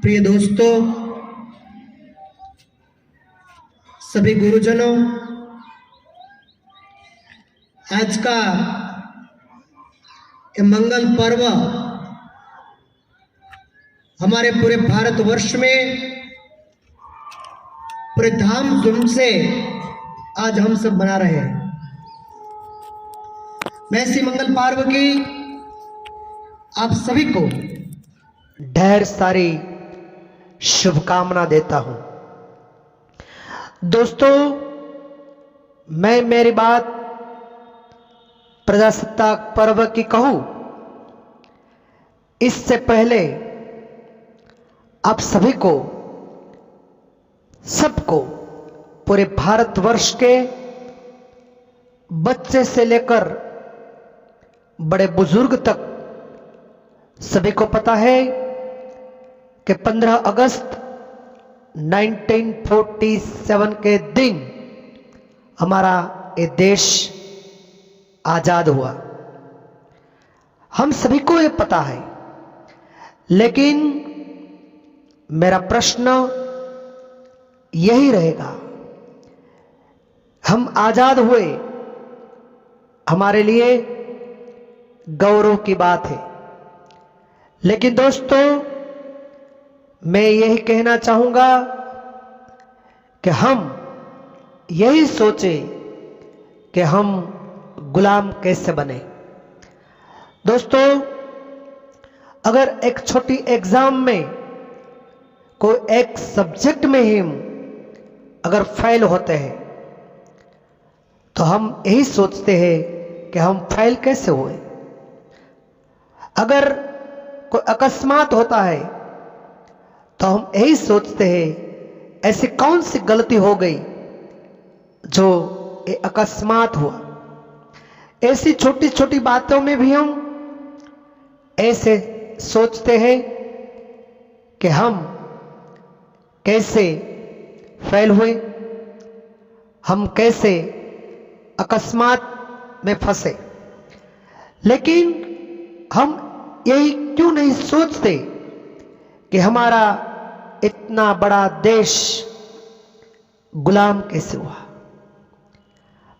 प्रिय दोस्तों, सभी गुरुजनों, आज का ये मंगल पर्व हमारे पूरे भारतवर्ष में पूरे धामधूम से आज हम सब मना रहे हैं। मैं इसी मंगल पर्व की आप सभी को ढेर सारी शुभकामना देता हूं। दोस्तों, मैं मेरी बात प्रजासत्ताक पर्व की कहूं इससे पहले आप सभी को, सबको, पूरे भारतवर्ष के बच्चे से लेकर बड़े बुजुर्ग तक सभी को पता है कि 15 अगस्त 1947 के दिन हमारा ये देश आजाद हुआ। हम सभी को ये पता है, लेकिन मेरा प्रश्न यही रहेगा, हम आजाद हुए, हमारे लिए गौरव की बात है। लेकिन दोस्तों, मैं यही कहना चाहूंगा कि हम यही सोचे कि हम गुलाम कैसे बने। दोस्तों, अगर एक छोटी एग्जाम में कोई एक सब्जेक्ट में ही अगर फेल होते हैं तो हम यही सोचते हैं कि हम फेल कैसे हुए। अगर कोई अकस्मात होता है तो हम यही सोचते हैं ऐसी कौन सी गलती हो गई जो ये अकस्मात हुआ। ऐसी छोटी छोटी बातों में भी हम ऐसे सोचते हैं कि हम कैसे फेल हुए, हम कैसे अकस्मात में फंसे। लेकिन हम यही क्यों नहीं सोचते कि हमारा इतना बड़ा देश गुलाम कैसे हुआ।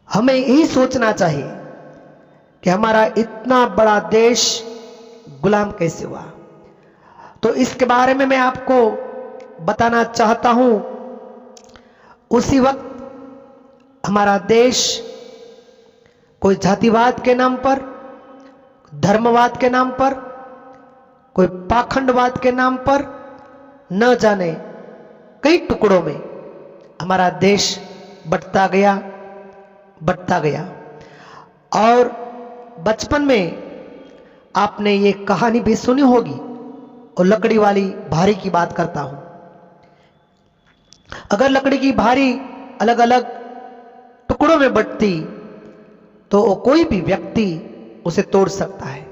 हमें यही सोचना चाहिए कि हमारा इतना बड़ा देश गुलाम कैसे हुआ। तो इसके बारे में मैं आपको बताना चाहता हूं। उसी वक्त हमारा देश कोई जातिवाद के नाम पर, धर्मवाद के नाम पर, कोई पाखंडवाद के नाम पर, न जाने कई टुकड़ों में हमारा देश बंटता गया। और बचपन में आपने ये कहानी भी सुनी होगी, और लकड़ी वाली भारी की बात करता हूं। अगर लकड़ी की भारी अलग अलग टुकड़ों में बंटती तो कोई भी व्यक्ति उसे तोड़ सकता है,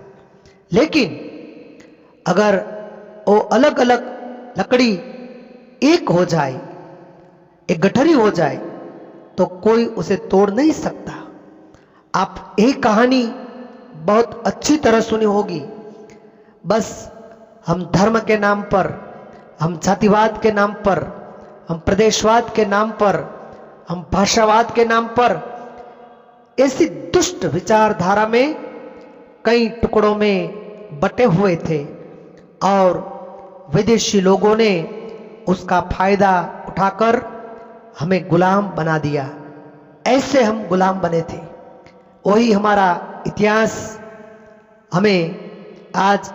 लेकिन अगर वो अलग अलग लकड़ी एक हो जाए, एक गठरी हो जाए, तो कोई उसे तोड़ नहीं सकता। आप एक कहानी बहुत अच्छी तरह सुनी होगी। बस हम धर्म के नाम पर, हम जातिवाद के नाम पर, हम प्रदेशवाद के नाम पर, हम भाषावाद के नाम पर ऐसी दुष्ट विचारधारा में कई टुकड़ों में बटे हुए थे, और विदेशी लोगों ने उसका फायदा उठाकर हमें गुलाम बना दिया। ऐसे हम गुलाम बने थे। वही हमारा इतिहास आज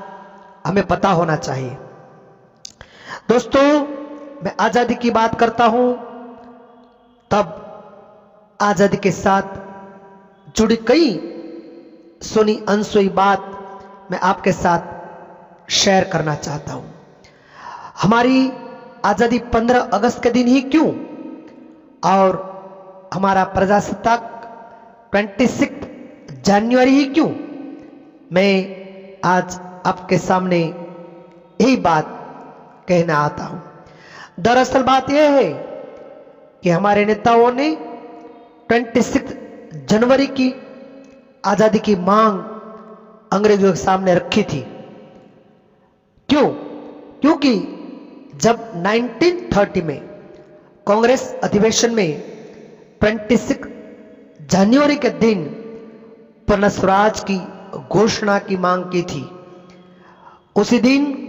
हमें पता होना चाहिए। दोस्तों, मैं आजादी की बात करता हूं, तब आजादी के साथ जुड़ी कई सुनी अनसुई बात मैं आपके साथ शेयर करना चाहता हूं। हमारी आजादी 15 अगस्त के दिन ही क्यों, और हमारा प्रजासत्ताक 26 जनवरी ही क्यों, मैं आज आपके सामने यही बात कहना आता हूं। दरअसल बात यह है कि हमारे नेताओं ने 26 जनवरी की आजादी की मांग अंग्रेजों के सामने रखी थी। क्यों? क्योंकि जब 1930 में कांग्रेस अधिवेशन में 26 जनवरी के दिन पूर्ण स्वराज की घोषणा की मांग की थी, उसी दिन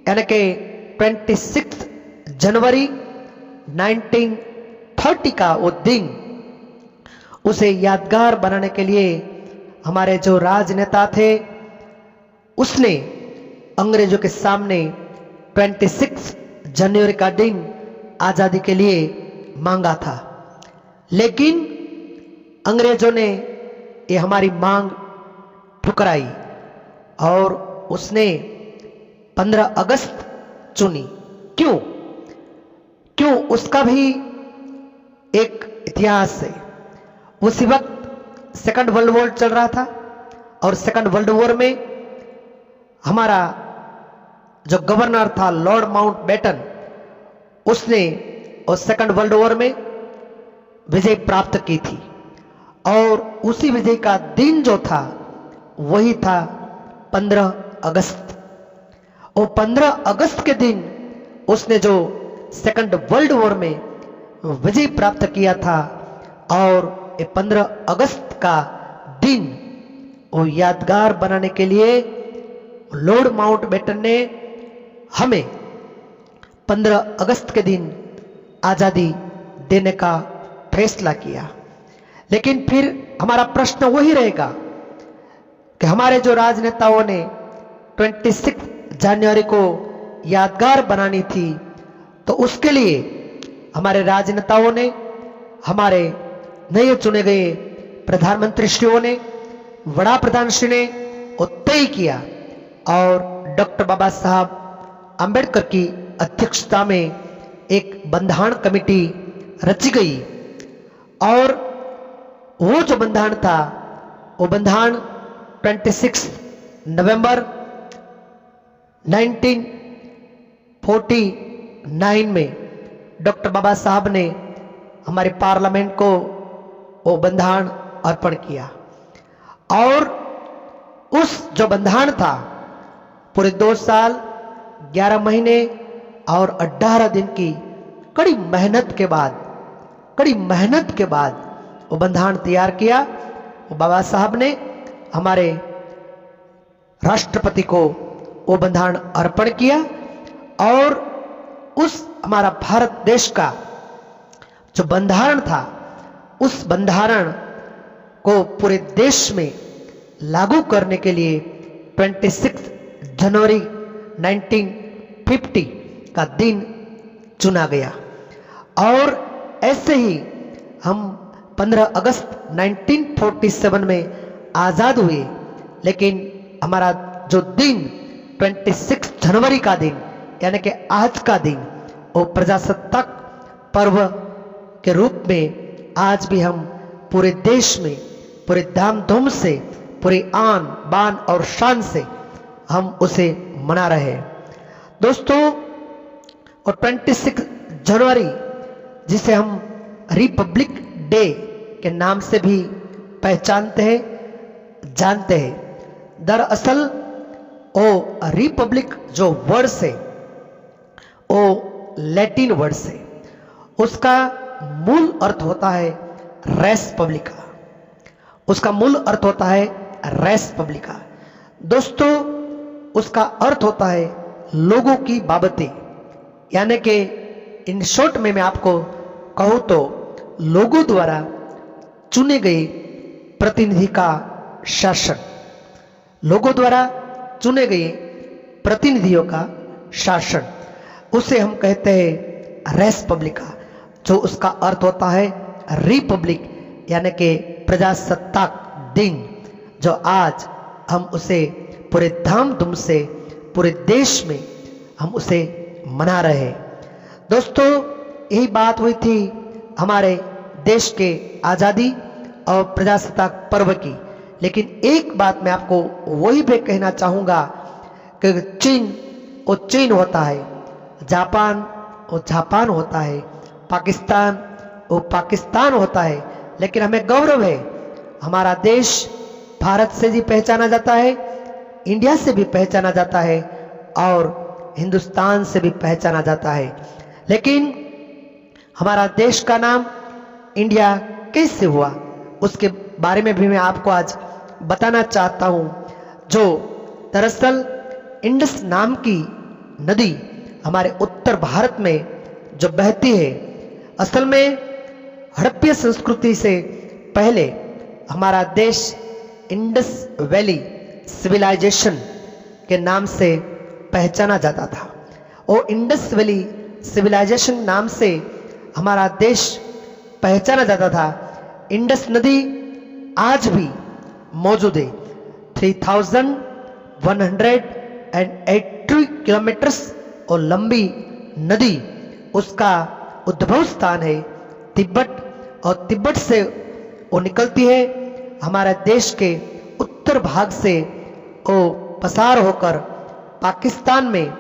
यानी कि 26 जनवरी 1930 का वो दिन, उसे यादगार बनाने के लिए हमारे जो राजनेता थे उसने अंग्रेजों के सामने 26 जनवरी का दिन आज़ादी के लिए मांगा था। लेकिन अंग्रेजों ने ये हमारी मांग ठुकराई और उसने 15 अगस्त चुनी। क्यों? उसका भी एक इतिहास है। उसी वक्त सेकंड वर्ल्ड वॉर चल रहा था और सेकंड वर्ल्ड वॉर में हमारा जो गवर्नर था लॉर्ड माउंटबेटन, उसने उस सेकंड वर्ल्ड वॉर में विजय प्राप्त की थी और उसी विजय का दिन जो था वही था 15 अगस्त। और 15 अगस्त के दिन उसने जो सेकंड वर्ल्ड वॉर में विजय प्राप्त किया था और 15 अगस्त का दिन वो यादगार बनाने के लिए लॉर्ड माउंटबेटन ने हमें 15 अगस्त के दिन आज़ादी देने का फैसला किया। लेकिन फिर हमारा प्रश्न वही रहेगा कि हमारे जो राजनेताओं ने 26 जनवरी को यादगार बनानी थी, तो उसके लिए हमारे राजनेताओं ने, हमारे नए चुने गए प्रधानमंत्री श्रीओं ने, वड़ा प्रधान श्री ने वो तय किया और डॉक्टर बाबा साहब अंबेडकर की अध्यक्षता में एक बंधारण कमेटी रची गई और वो जो बंधारण था वो बंधारण 26 नवंबर 1949 में डॉक्टर बाबा साहब ने हमारे पार्लियामेंट को वो बंधारण अर्पण किया और उस जो बंधारण था पूरे 2 साल 11 महीने और 18 दिन की कड़ी मेहनत के बाद वो बंधारण तैयार किया। वो बाबा साहब ने हमारे राष्ट्रपति को वो बंधारण अर्पण किया और उस हमारा भारत देश का जो बंधारण था, उस बंधारण को पूरे देश में लागू करने के लिए 26 जनवरी 1950 का दिन चुना गया और ऐसे ही हम 15 अगस्त 1947 में आज़ाद हुए। लेकिन हमारा जो दिन 26 जनवरी का दिन यानी कि आज का दिन, वो प्रजासत्ताक पर्व के रूप में आज भी हम पूरे देश में पूरे धाम-धूम से, पूरे आन बान और शान से हम उसे मना रहे हैं दोस्तों। और 26 जनवरी जिसे हम रिपब्लिक डे के नाम से भी पहचानते हैं, जानते हैं, दरअसल वो रिपब्लिक जो वर्ड से, वो लैटिन वर्ड से, उसका मूल अर्थ होता है रेस पब्लिका। उसका मूल अर्थ होता है रेस पब्लिका दोस्तों। उसका अर्थ होता है लोगों की बाबतें, यानी कि इन शॉर्ट में मैं आपको कहूँ तो लोगों द्वारा चुने गए प्रतिनिधि का शासन, लोगों द्वारा चुने गए प्रतिनिधियों का शासन, उसे हम कहते हैं रेस पब्लिका, जो उसका अर्थ होता है रिपब्लिक यानी कि प्रजासत्ताक दिन, जो आज हम उसे पूरे धाम-धूम से पूरे देश में हम उसे मना रहे हैं दोस्तों। यही बात हुई थी हमारे देश के आज़ादी और प्रजासत्ताक पर्व की। लेकिन एक बात मैं आपको वही भी कहना चाहूँगा कि चीन वो चीन होता है, जापान वो जापान होता है, पाकिस्तान वो पाकिस्तान होता है, लेकिन हमें गौरव है हमारा देश भारत से भी पहचाना जाता है, इंडिया से भी पहचाना जाता है और हिंदुस्तान से भी पहचाना जाता है। लेकिन हमारा देश का नाम इंडिया कैसे हुआ, उसके बारे में भी मैं आपको आज बताना चाहता हूँ। जो दरअसल इंडस नाम की नदी हमारे उत्तर भारत में जो बहती है, असल में हड़प्पा संस्कृति से पहले हमारा देश इंडस वैली सिविलाइजेशन के नाम से पहचाना जाता था। और इंडस वैली सिविलाइजेशन नाम से हमारा देश पहचाना जाता था। इंडस नदी आज भी मौजूद है। 3180 किलोमीटर्स और लंबी नदी, उसका उद्भव स्थान है तिब्बत, और तिब्बत से वो निकलती है हमारे देश के उत्तर भाग से, वो पसार होकर पाकिस्तान में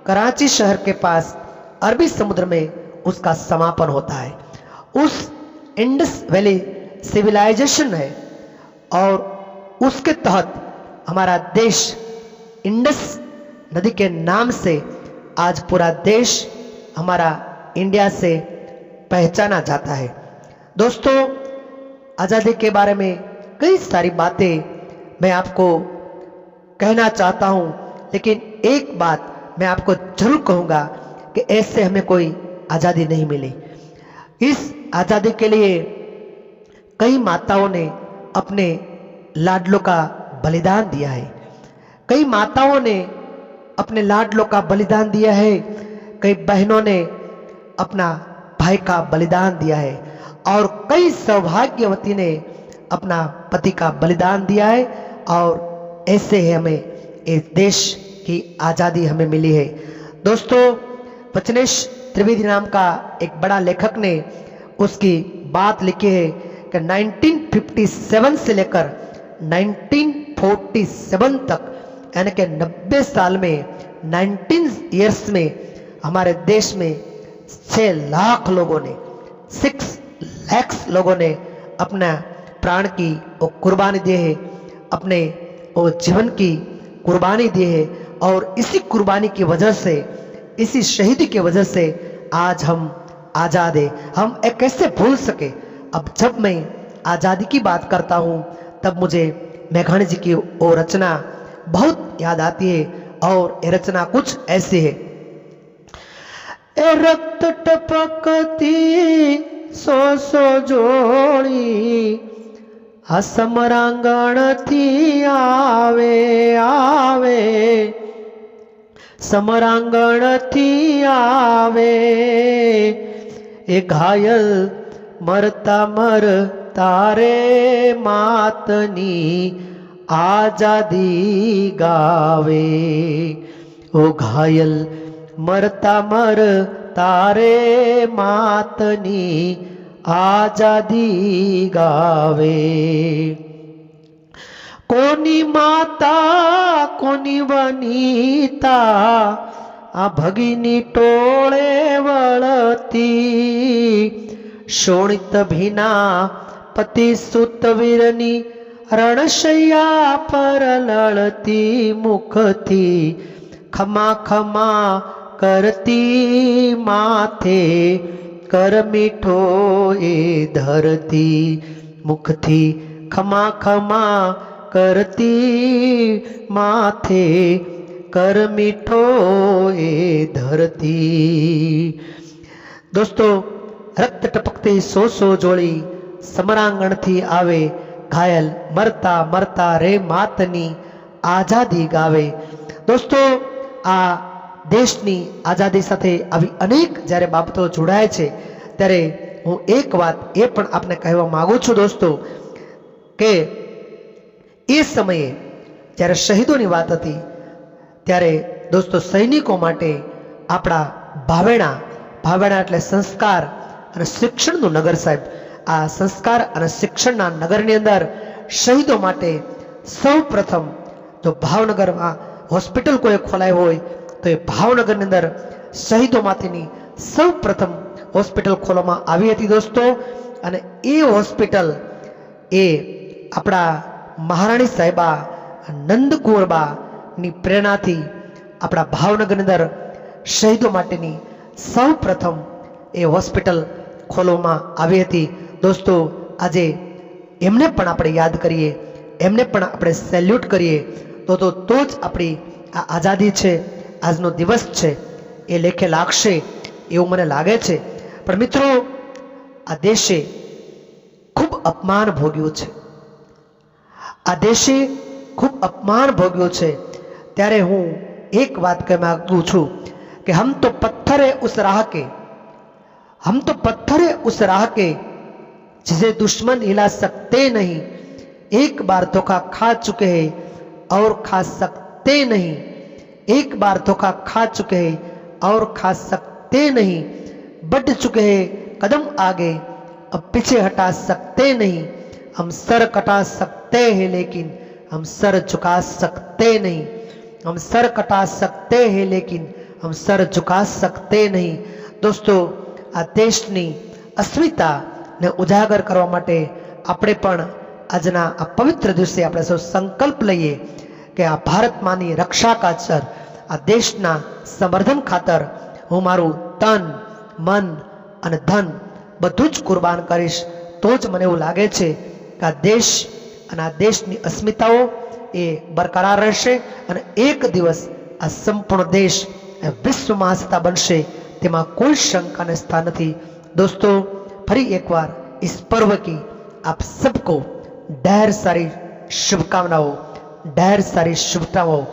कराची शहर के पास अरबी समुद्र में उसका समापन होता है। उस इंडस वैली सिविलाइजेशन है और उसके तहत हमारा देश इंडस नदी के नाम से आज पूरा देश हमारा इंडिया से पहचाना जाता है। दोस्तों, आज़ादी के बारे में कई सारी बातें मैं आपको कहना चाहता हूं, लेकिन एक बात मैं आपको जरूर कहूंगा कि ऐसे हमें कोई आज़ादी नहीं मिली। इस आज़ादी के लिए कई माताओं ने अपने लाडलों का बलिदान दिया है। कई माताओं ने अपने लाडलों का बलिदान दिया है। कई बहनों ने अपना भाई का बलिदान दिया है, और कई सौभाग्यवती ने अपना पति का बलिदान दिया है। और ऐसे ही हमें इस देश की आज़ादी हमें मिली है। दोस्तों, वचनेश त्रिवेदी नाम का एक बड़ा लेखक ने उसकी बात लिखी है कि 1957 से लेकर 1947 तक, यानी कि 90 साल में, 19 ईयर्स में हमारे देश में 6 लाख लोगों ने, 6 लाख लोगों ने अपना प्राण की वो कुर्बानी दी है, अपने वो जीवन की कुर्बानी दी है। और इसी कुर्बानी की वजह से, इसी शहीदी की वजह से आज हम आज़ाद है। हम एक कैसे भूल सके। अब जब मैं आज़ादी की बात करता हूँ तब मुझे मेघाणी जी की वो रचना बहुत याद आती है, और ये रचना कुछ ऐसी है। ए रक्त टपकती सो सो जोड़ी, समरांगण थी आवे आवे, समरांगण थी आवे, ए घायल मरता मरता रे मातनी आजादी गावे। ओ घायल मरता मरता रे मातनी आजादी गावे। कोनी माता कोनी वनीता, आ भगिनी टोळे वळती, शोणित भीना पति सुतवीरनी, रणशय्या पर लळती मुखती, खमा खमा करती माथे, कर मीठो ए धरती, मुखती खमा खमा करती माथे, कर मीठो ए धरती। दोस्तों, रक्त टपकती सो सो जोड़ी, समरांगण थी आवे, घायल मरता मरता रे मातनी आजादी गावे। दोस्तों, आ देशनी आजादी साथे આવી અનેક જ્યારે બાબતો જોડાય છે, ત્યારે હું એક વાત એ પણ આપને કહેવા માંગુ છું દોસ્તો, કે એ સમયે જ્યારે શહીદોની વાત હતી, ત્યારે દોસ્તો સૈનિકો માટે આપણા ભાવેણા એટલે સંસ્કાર અને શિક્ષણનું નગર સાહેબ, આ સંસ્કાર અને શિક્ષણના નગરની અંદર શહીદો માટે સૌ પ્રથમ જો ભાવનગરમાં હોસ્પિટલ કોઈ ખોલાઈ હોય તો એ ભાવનગરની અંદર શહીદોમાંથીની સૌ પ્રથમ હોસ્પિટલ ખોલવામાં આવી હતી દોસ્તો। અને એ હોસ્પિટલ એ આપણા મહારાણી સાહેબા નંદકુંવરબાની પ્રેરણાથી આપણા ભાવનગરની અંદર શહીદો માટેની સૌ પ્રથમ એ હોસ્પિટલ ખોલવામાં આવી હતી. દોસ્તો, આજે એમને પણ આપણે યાદ કરીએ, એમને પણ આપણે સેલ્યુટ કરીએ તો જ આપણી આ આઝાદી છે, આજનો દિવસ છે એ લેખે લાગશે એવું મને લાગે છે. પણ મિત્રો, આ દેશે ખૂબ અપમાન ભોગ્યું છે, આ દેશે ખૂબ અપમાન ભોગ્યું છે. ત્યારે હું એક વાત કહેવા માંગુ છું कि हम तो पत्थर है उस राह के, हम तो पत्थर है उस राह के जिसे दुश्मन हिला सकते नहीं. एक बार धोखा खा चुके हैं और खा सकते नहीं. एक बार धोखा खा चुके हैं और खा सकते नहीं. बढ़ चुके हैं कदम आगे, अब पीछे हटा सकते नहीं. हम सर कटा सकते हैं लेकिन हम सर झुका सकते नहीं. हम सर कटा सकते हैं लेकिन हम सर झुका सकते नहीं. दोस्तों, આ દેશની અસ્મિતાને ઉજાગર કરવા માટે આપણે પણ આજના આ પવિત્ર દિવસે આપણે સૌ સંકલ્પ લઈએ કે આ ભારત માની રક્ષા ખાતર, આ દેશના સંવર્ધન ખાતર હું મારું તન, મન અને ધન બધું જ કુરબાન કરીશ. તો જ મને એવું લાગે છે કે આ દેશ અને આ દેશની અસ્મિતાઓ એ બરકરાર રહેશે અને એક દિવસ આ સંપૂર્ણ દેશ विश्व महासत्ता बनशे, तेमा कोई शंका ने स्थान नहीं. दोस्तों, फरी एक बार इस पर्व की आप सबको ढेर सारी शुभकामनाओं, ढेर सारी शुभकामनाओं.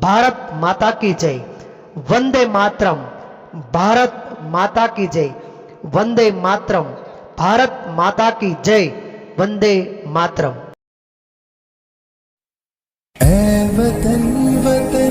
भारत माता की जय, वंदे मातरम. भारत माता की जय, वंदे मातरम. भारत माता की जय, वंदे मातरम. वतन वतन